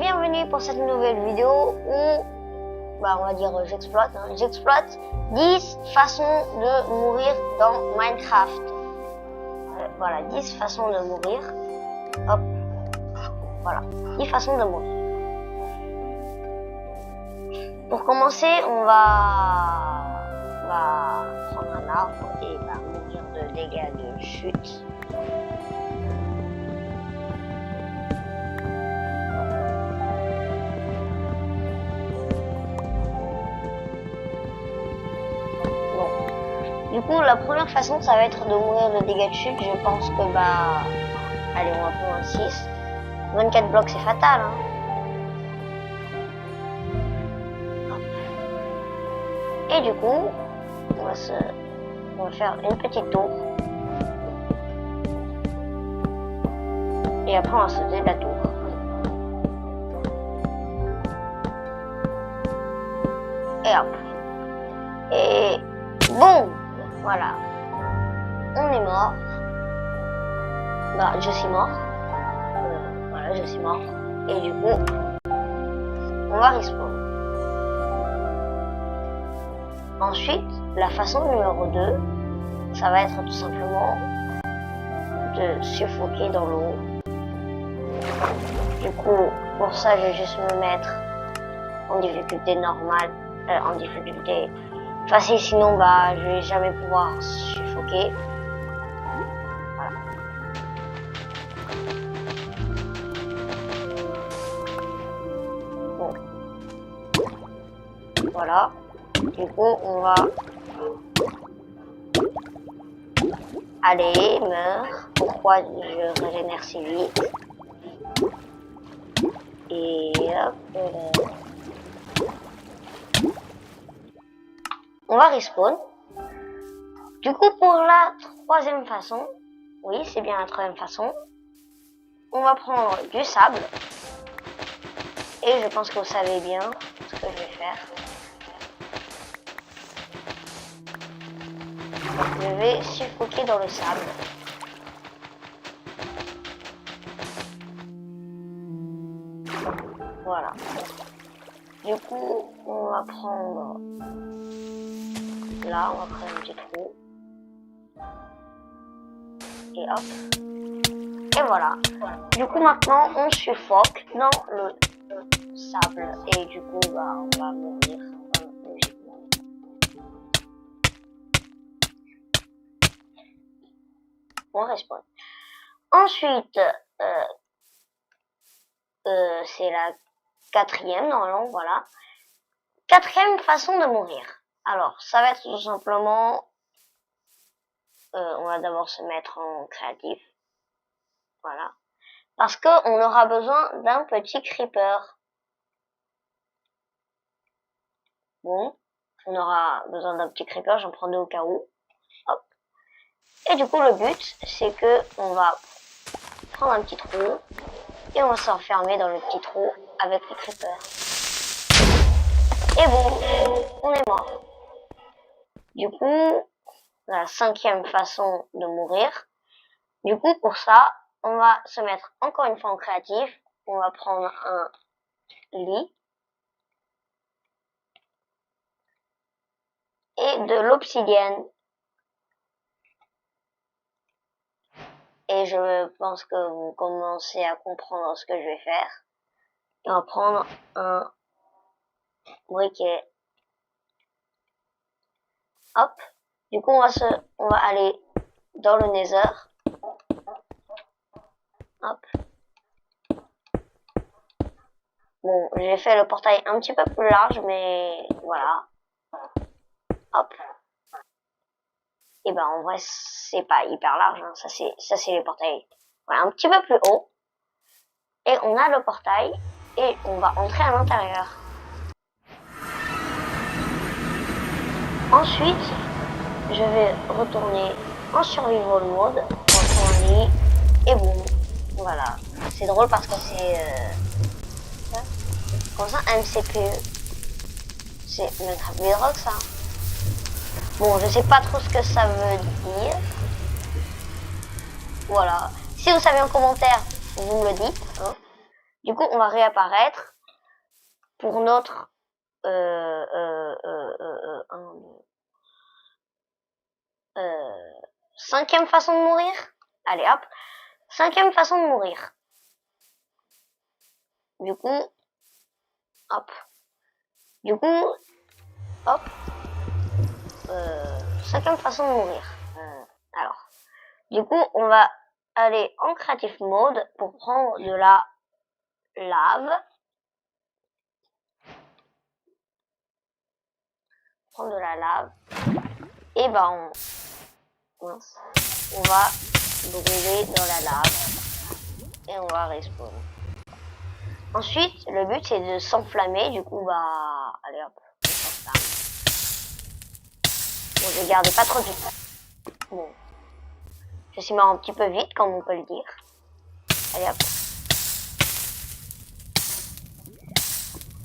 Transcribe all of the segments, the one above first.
bienvenue pour cette nouvelle vidéo où, on va dire, j'exploite 10 façons de mourir dans Minecraft. Voilà, 10 façons de mourir. Hop, voilà, 10 façons de mourir. Pour commencer, on va prendre un arbre et mourir de dégâts de chute. Du coup, la première façon, ça va être de mourir de dégâts de chute. Je pense que, allez, on va prendre un 6. 24 blocs, c'est fatal, hein. Et du coup, on va faire une petite tour. Et après, on va sauter de la tour. Et hop. Et boum! Voilà, on est mort. Je suis mort. Voilà, je suis mort. Et du coup, on va respawn. Ensuite, la façon numéro 2, ça va être tout simplement de suffoquer dans l'eau. Du coup, pour ça, je vais juste me mettre en difficulté normale, en difficulté facile, sinon je vais jamais pouvoir suffoquer. Voilà. Bon. Voilà. Du coup, on va aller meurs. Pourquoi je régénère si vite? Et hop. On va respawn. Du coup, pour la troisième façon, oui, c'est bien la troisième façon, on va prendre du sable. Et je pense que vous savez bien ce que je vais faire. Je vais suffoquer dans le sable. Voilà. Du coup, on va prendre... Là, on va créer un petit trou. Et hop. Et voilà. Du coup, maintenant, on suffoque dans le sable. Et du coup, on va mourir. Logiquement. On respawn. Ensuite, c'est la quatrième, normalement, voilà. Quatrième façon de mourir. Alors, ça va être tout simplement, on va d'abord se mettre en créatif, voilà, parce que on aura besoin d'un petit creeper. Bon, on aura besoin d'un petit creeper, j'en prends deux au cas où. Hop. Et du coup, le but, c'est que on va prendre un petit trou et on va s'enfermer dans le petit trou avec le creeper. Et bon, on est mort. Du coup, la cinquième façon de mourir. Du coup, pour ça, on va se mettre encore une fois en créatif. On va prendre un lit et de l'obsidienne. Et je pense que vous commencez à comprendre ce que je vais faire. Et on va prendre un briquet. Hop. Du coup, on va aller dans le Nether. Hop. Bon, j'ai fait le portail un petit peu plus large, mais voilà. Hop. Et en vrai, c'est pas hyper large, hein. Ça c'est les portails. Voilà, un petit peu plus haut. Et on a le portail. Et on va entrer à l'intérieur. Ensuite, je vais retourner en survival mode, en lit, et boum, voilà. C'est drôle parce que c'est comme ça, MCPE. C'est Minecraft Bedrock, ça. Bon, je sais pas trop ce que ça veut dire. Voilà. Si vous savez en commentaire, vous me le dites. Hein. Du coup, on va réapparaître pour notre cinquième façon de mourir. Allez hop, cinquième façon de mourir. Du coup, hop. Du coup, hop. Cinquième façon de mourir. Alors, du coup, on va aller en creative mode pour prendre de la lave. Prendre de la lave. Et ben, on va brûler dans la lave. Et on va respawn. Ensuite, le but c'est de s'enflammer. Du coup, bah, allez hop, on s'enflamme. Bon, je vais garder pas trop de temps. Bon, je suis mort un petit peu vite, comme on peut le dire. Allez hop.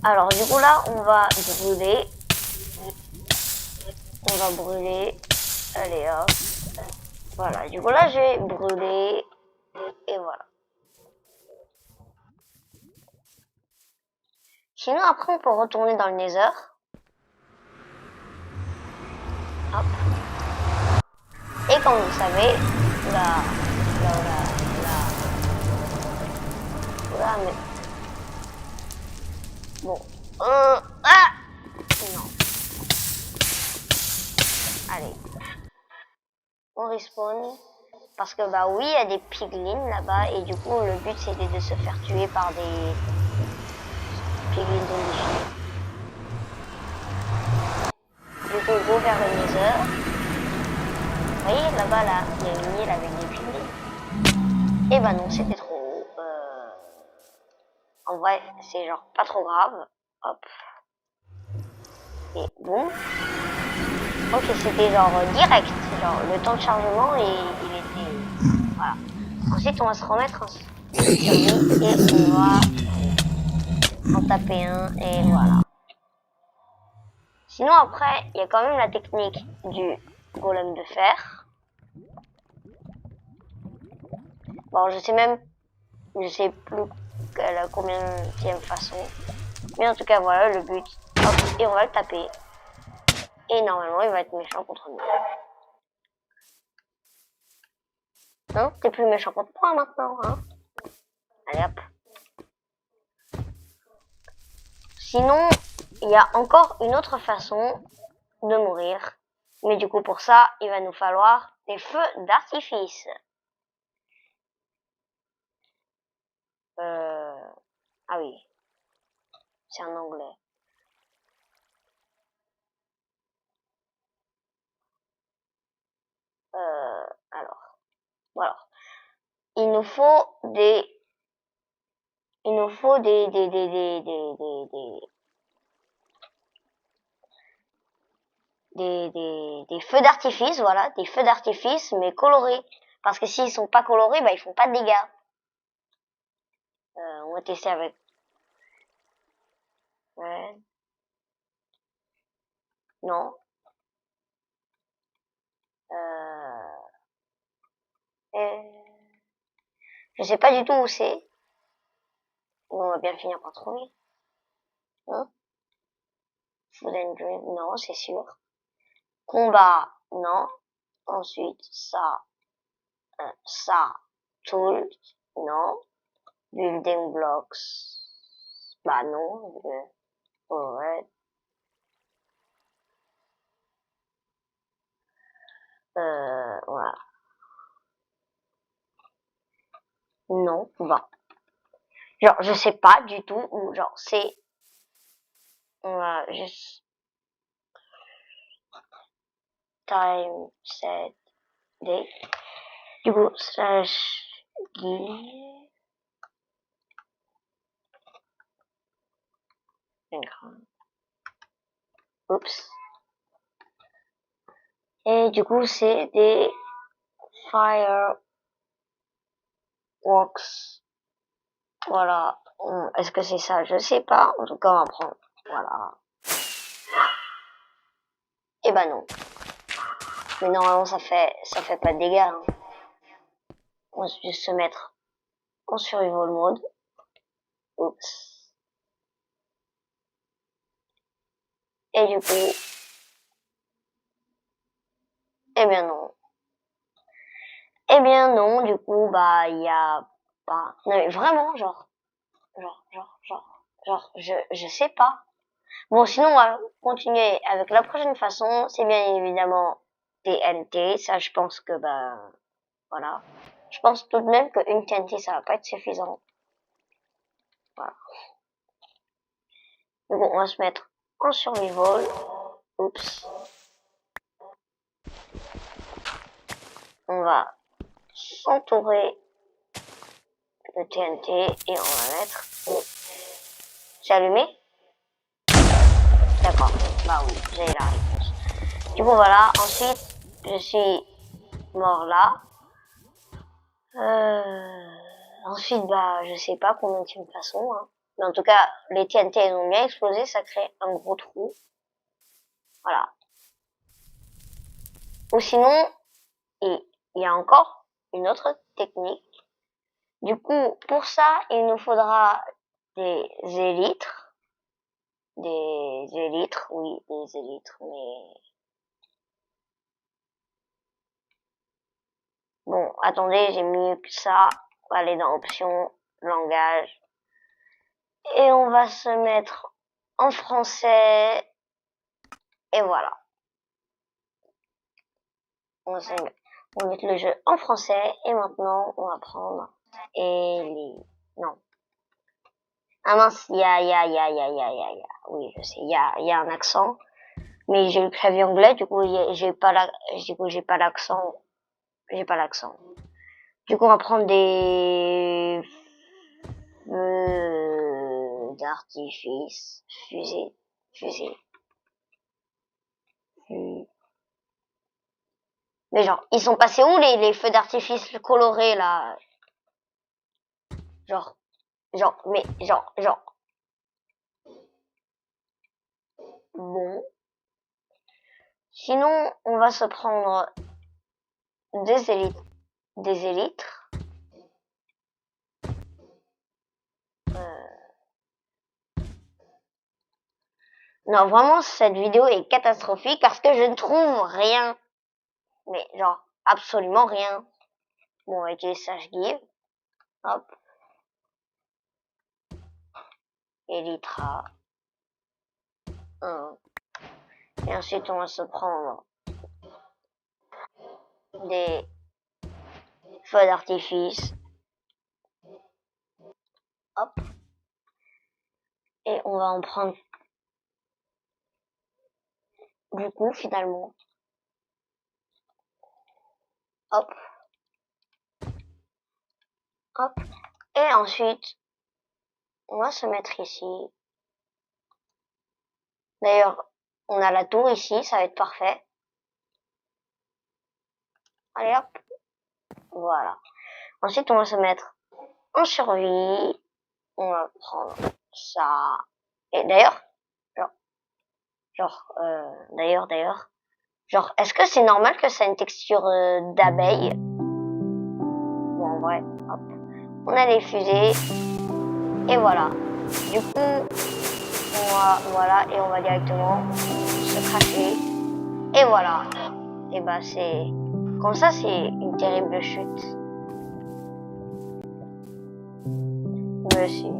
Alors, du coup, là, on va brûler. On va brûler. Allez hop. Voilà, du coup, là, j'ai brûlé. Et voilà. Sinon, après, on peut retourner dans le Nether. Hop. Et comme vous savez, là, mais... Bon. Ah non. Allez. On respawn. Parce que, bah oui, il y a des piglins là-bas. Et du coup, le but, c'était de se faire tuer par des piglins zombies. Du coup, go vers le Nether. Vous voyez, là-bas, là, il y a une île avec des piglins. Et bah non, c'était trop haut. En vrai, c'est genre pas trop grave. Hop. Et boum. Ok, c'était genre direct. Genre, le temps de chargement, il était... Voilà. Ensuite, on va se remettre en survie et on va en taper un. Et voilà. Sinon, après, il y a quand même la technique du golem de fer. Bon, je sais plus la combienième façon. Mais en tout cas, voilà le but. Hop, et on va le taper. Et normalement, il va être méchant contre nous. Hein? T'es plus méchant contre moi maintenant, hein? Allez hop. Sinon, il y a encore une autre façon de mourir. Mais du coup, pour ça, il va nous falloir des feux d'artifice. Ah oui. C'est en anglais. Alors. Voilà. Il nous faut des... Il nous faut des feux d'artifice, voilà, des feux d'artifice, mais colorés. Parce que s'ils sont pas colorés, bah ils font pas de dégâts. On va tester avec. Ouais. Non. Je sais pas du tout où c'est. On va bien finir par trouver. Hein? Food and drink, non, c'est sûr. Combat, non. Ensuite, ça, tool, non. Building blocks, bah non. Ouais. Voilà. Non, bah. Genre, je sais pas du tout où, genre, c'est... On va juste... Time, set, date. Du coup, slash guide. Oups. Et du coup, c'est des fireworks. Voilà. Est-ce que c'est ça? Je sais pas. En tout cas, on va prendre. Voilà. Et bah non. Mais normalement, ça fait pas de dégâts. Hein. On va juste se mettre en survival mode. Oups. Et du coup, eh bien non. Eh bien non, du coup, bah, il y a pas... Non mais vraiment, je sais pas. Bon, sinon, on va continuer avec la prochaine façon. C'est bien évidemment TNT. Ça, je pense que, bah, voilà. Je pense tout de même qu'une TNT, ça va pas être suffisant. Voilà. Donc, on va se mettre en survival. Oups. On va s'entourer de TNT et on va mettre... C'est allumé? D'accord. Bah oui, j'ai la réponse. Du coup, voilà. Ensuite, je suis mort là. Ensuite, bah, je sais pas combien de façons, hein. Mais en tout cas, les TNT, ils ont bien explosé, ça crée un gros trou. Voilà. Ou sinon, il y a encore une autre technique. Du coup, pour ça, il nous faudra des élytres. Des élytres, oui, des élytres, mais... Bon, attendez, j'ai mieux que ça. On va aller dans Options, Langage. Et on va se mettre en français. Et voilà. On va mettre le jeu en français. Et maintenant, on va prendre... Et les... Non. Ah mince, oui, je sais, il y a un accent. Mais j'ai le clavier anglais, du coup, j'ai pas l'accent. J'ai pas l'accent. Du coup, on va prendre des feux d'artifice, fusée. Mais genre, ils sont passés où les feux d'artifice colorés là? Genre, genre. Bon. Sinon, on va se prendre des élytres. Non, vraiment, cette vidéo est catastrophique parce que je ne trouve rien. Mais genre, absolument rien. Bon, on va utiliser Sage Give. Hop. Elytra. 1. Et ensuite, on va se prendre des feux d'artifice. Hop. Et on va en prendre beaucoup finalement. Hop. Hop. Et ensuite, on va se mettre ici. D'ailleurs, on a la tour ici, ça va être parfait. Allez hop. Voilà. Ensuite, on va se mettre en survie. On va prendre ça. Et d'ailleurs, genre, est-ce que c'est normal que ça ait une texture d'abeille? Bon, en vrai, hop. On a les fusées. Et voilà. Du coup, voilà, et on va directement se cracher. Et voilà. Et bah, c'est... Comme ça, c'est une terrible chute. Mais c'est...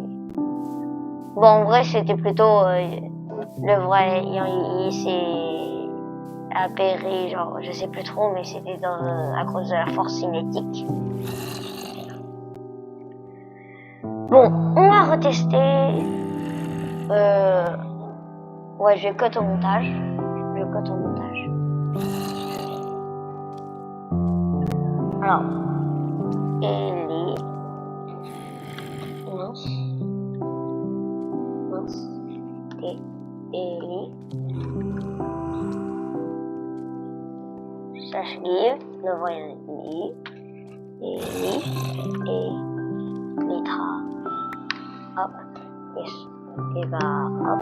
Bon, en vrai, c'était plutôt... le vrai, il s'est appairé, genre, je sais plus trop, mais c'était à cause de la force cinétique. Bon, on va retester. Ouais, je vais cut au montage. Alors, Ellie. Mince. Et Ellie. Sage Give, le voyant Ellie. Ellie. Et Litra. Hop. Et bah, hop.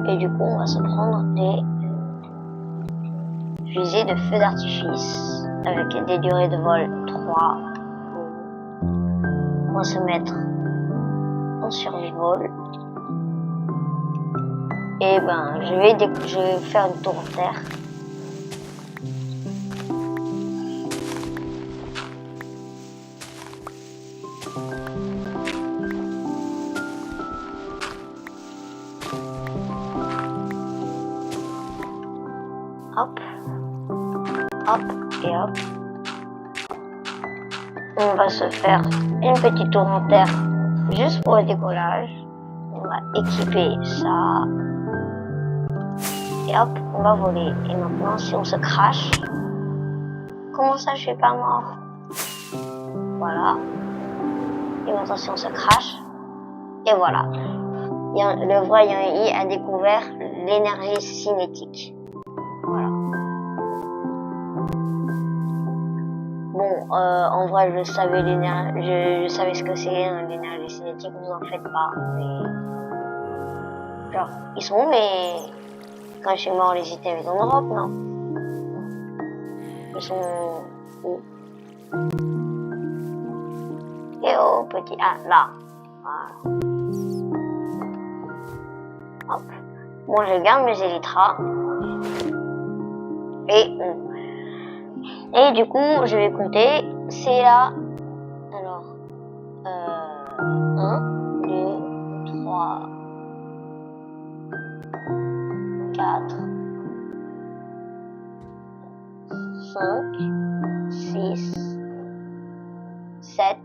Et du coup, on va se prendre des fusée de feu d'artifice avec des durées de vol 3. On va se mettre en survival. Et ben, je vais faire une tour en terre. Hop, hop et hop. On va se faire une petite tour en terre juste pour le décollage. On va équiper ça. Et hop, on va voler. Et maintenant, si on se crache, comment ça, je suis pas mort? Voilà. Et maintenant, si on se crache, et voilà. Le voyant I a découvert l'énergie cinétique. Voilà. Bon, en vrai, je savais ce que c'est, hein, l'énergie cinétique, vous en faites pas. Mais... genre, ils sont où mais quand je suis mort, les items en Europe, non? Ils sont où? Et oh, petit... Ah, là. Voilà. Hop. Moi, je garde mes élytras. Et du coup, je vais compter. C'est là. Alors, 1, 2, 3, 4, 5, 6, 7,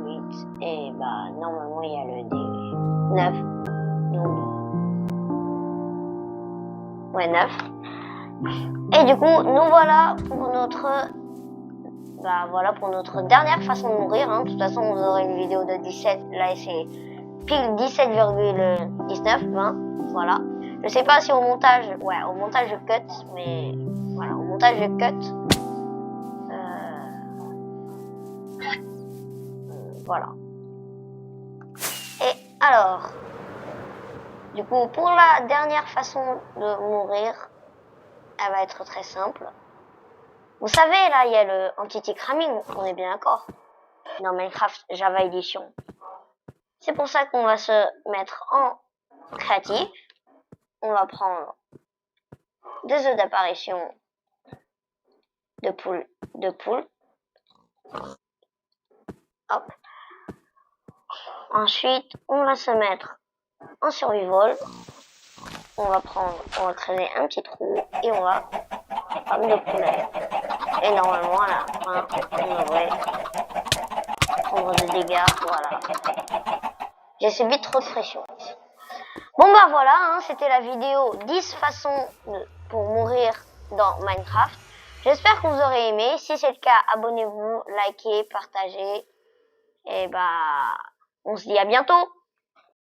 8, et bah normalement il y a le D. 9. Ouais, 9. Et du coup, nous voilà pour notre... Bah voilà pour notre dernière façon de mourir, hein. De toute façon, vous aurez une vidéo de 17. Là, c'est pile 17,19, 20. Voilà. Je sais pas si au montage... Ouais, au montage, je cut. Mais voilà, au montage, je cut. Voilà. Et alors... Du coup, pour la dernière façon de mourir, elle va être très simple. Vous savez, là, il y a le anti-tick-ramming, on est bien d'accord, dans Minecraft Java Edition. C'est pour ça qu'on va se mettre en créatif. On va prendre 2 œufs d'apparition de poule. Hop. Ensuite, on va se mettre en survival. On va creuser un petit trou et on va prendre des poulets. Et normalement, à la fin, on devrait prendre des dégâts. Voilà. J'ai subi trop de pression. Bon bah voilà, hein, c'était la vidéo 10 façons pour mourir dans Minecraft. J'espère que vous aurez aimé. Si c'est le cas, abonnez-vous, likez, partagez. Et bah, on se dit à bientôt.